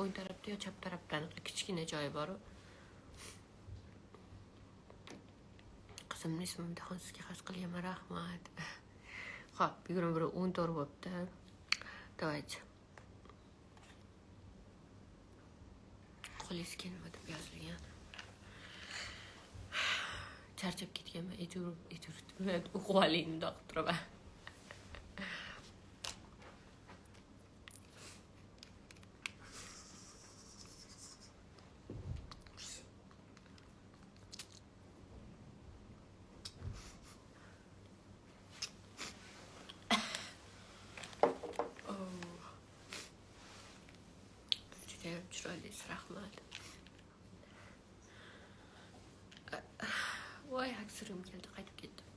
o'ng tarafda yo chap tarafdan kichkina joyi bor. Qizimning ismi imtihon sizga xas qilganman, rahmat. Xo'p, 21:14 bo'libdi. Давайте. Qo'lingiz kelma deb yozilgan. Charchab ketganman, etur. O'qib oling, do'q turaman. Chiroyli, rahmat. Voy, aksirim keldi, qaytib ketdim.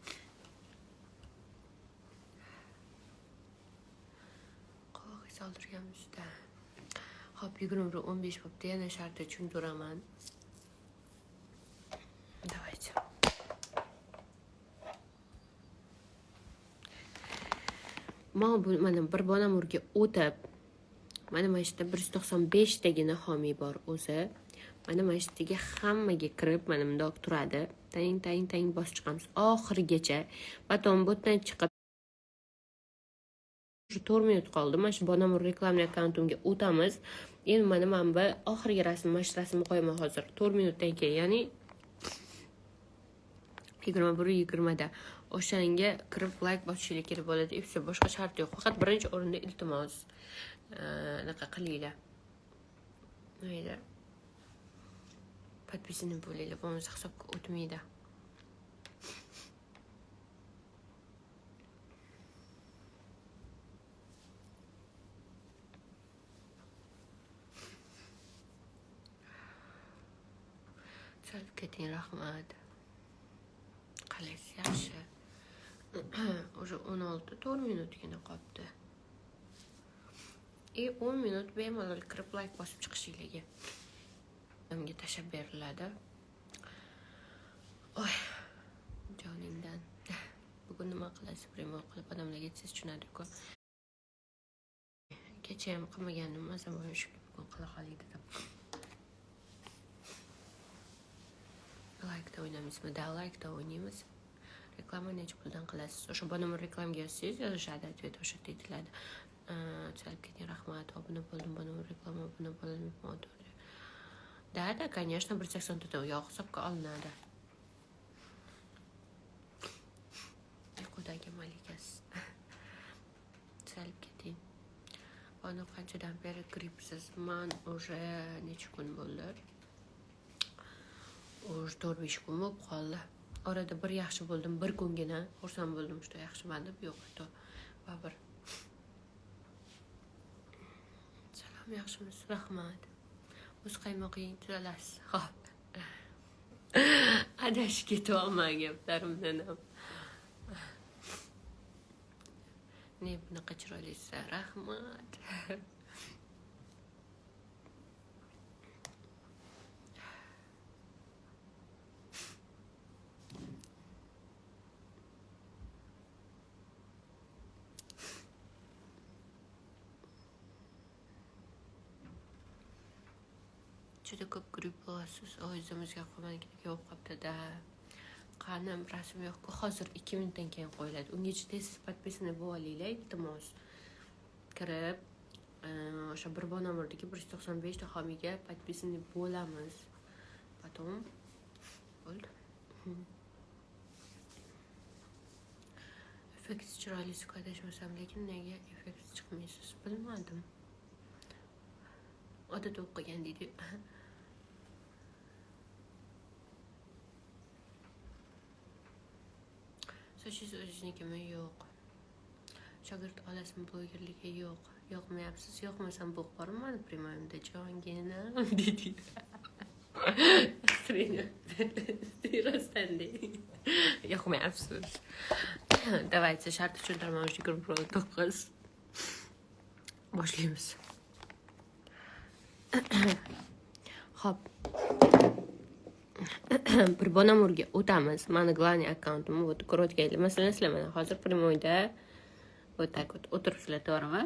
Qovog'i soldirganmizda. Hop, 21:15 bo'libdi, yana shartni tushuntiraman. Давайте. Mana bir bonamurga o'tib, mana yerda 195 tagina homiy bor o'zi. Mana yerga hammaga kirib, mana bundoq turadi. Tang bosib chiqamiz oxirigacha. Baton botdan chiqib 4 minut qoldi. Mana shu bonamur reklamli akkauntimga o'tamiz. Endi mana bu oxirgi rasmni qo'yaman hozir. 4 minutdan keyin, ya'ni 21:20 da o'shanga kirib like bosishinglar kerak bo'ladi. Ifsi boshqa shart yo'q. Faqat birinchi o'rinda iltimos naqa qilinglar. Mayli. Подписаны bo'linglar, bo'lmasa hisobga o'tmaydi. Chalib keting, rahmat. Qalaysiz, yaxshi. O'sha 4 minutgina qolibdi. 10 minut bemalol kirib like bosib chiqishinglarga menga tashab beriladi. Oy, joningdan. Bugun nima qilasiz? Primo qilib odamlarga siz tushunadi-ku. Kecha ham qilmagandim, mazam bo'lishib bugun qila qolaydi deb. Like da o'ynaymizmi? Da like da o'ynaymiz. Reklama necha puldan qilasiz? O'sha bonamur reklamga yozsangiz yozishadi, atvet o'sha aytiladi. Chalib keting, rahmat. Obuna bo'ldim, bonamur reklama obuna bo'ldim. Да, конечно, 180 yo'q hisobga olinadi. Quyidagi malikasiz. Chalib keting. Buni qanchadan beri gripsiz? Men уже necha kun bo'ldi? Уже 4-5 kun bo'lib qoldi. Orada bir yaxshi bo'ldim, bir kungina xursand bo'ldim, juda yaxshiman deb yo'q to. Va bir. Salom, yaxshimisiz? Rahmat. O'z qaymoqing tuzalasiz. Xo'p. Adashib ketyapman gaplarimdan ham. Ne bunaqa chiroylisiz? Rahmat. Juda ko'p gripp bo'lasiz. O'zimizga qolmagan yo'q qopda. Qanim rasm yo'q-ku. Hozir 2 minutdan keyin qo'yiladi. Ungacha siz podpisani bo'linglar, iltimos. Kirib, o'sha bir bonamurdagi 195 ta homiyga podpisani bo'lamiz. Потом bo'ldi. Effekt chiroyli suqadashmasam, lekin nega effekt chiqmaysiz? Bilmadim. Odat o'qigan deydi. Sochingiz o'ziznikimi? Yo'q. Shogird olasizmi blogerlikka? Yo'q. Yo'qmayapsiz. Yo'qmasam bu borman primoyimda jongina deydi. Стресстенди. Yo'qmayapsiz. Давайте shart tushuntirman o'sha gruppa 9. Boshlaymiz. Xo'p. Bir bonamurga o'tamiz. Mani glaniy akkauntim вот короткий. Masalan, sizlar mana hozir primoyda вот так вот o'tiribsizlar, to'g'rimi?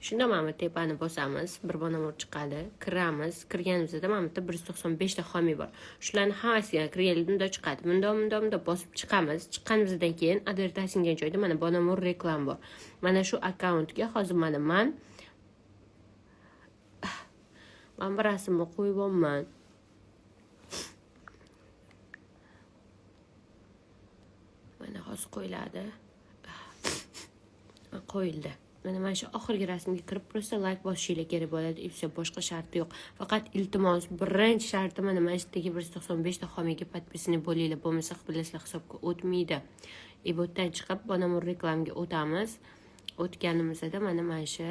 Shunda mana bu tepani bosamiz, bir bonamur chiqadi, kiramiz. Kirganimizda mana bu yerda 195 ta xomiy bor. Shularni hammasiga kirganimizda chiqadi. Bunda bosib chiqamiz. Chiqqanimizdan keyin advertising degan joyda mana bonamur reklam bor. Mana shu akkauntga hozir mana men bir rasmni qo'yib olman. Mana hozir qo'yiladi. Qo'yildi. Mana shu oxirgi rasmga kirib prosta like bosishinglar kerak bo'ladi. Boshqa sharti yo'q. Faqat iltimos birinchi sharti mana shu yerdagi 195 ta xomiyga podpisini bo'linglar, bo'lmasa bilasizlar hisobga o'tmaydi. Bu yerdan chiqib bonamur reklamga o'tamiz. O'tganimizda mana shu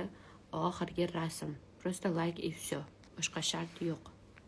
oxirgi rasm. Prosta like и все. Boshqa shart yo'q.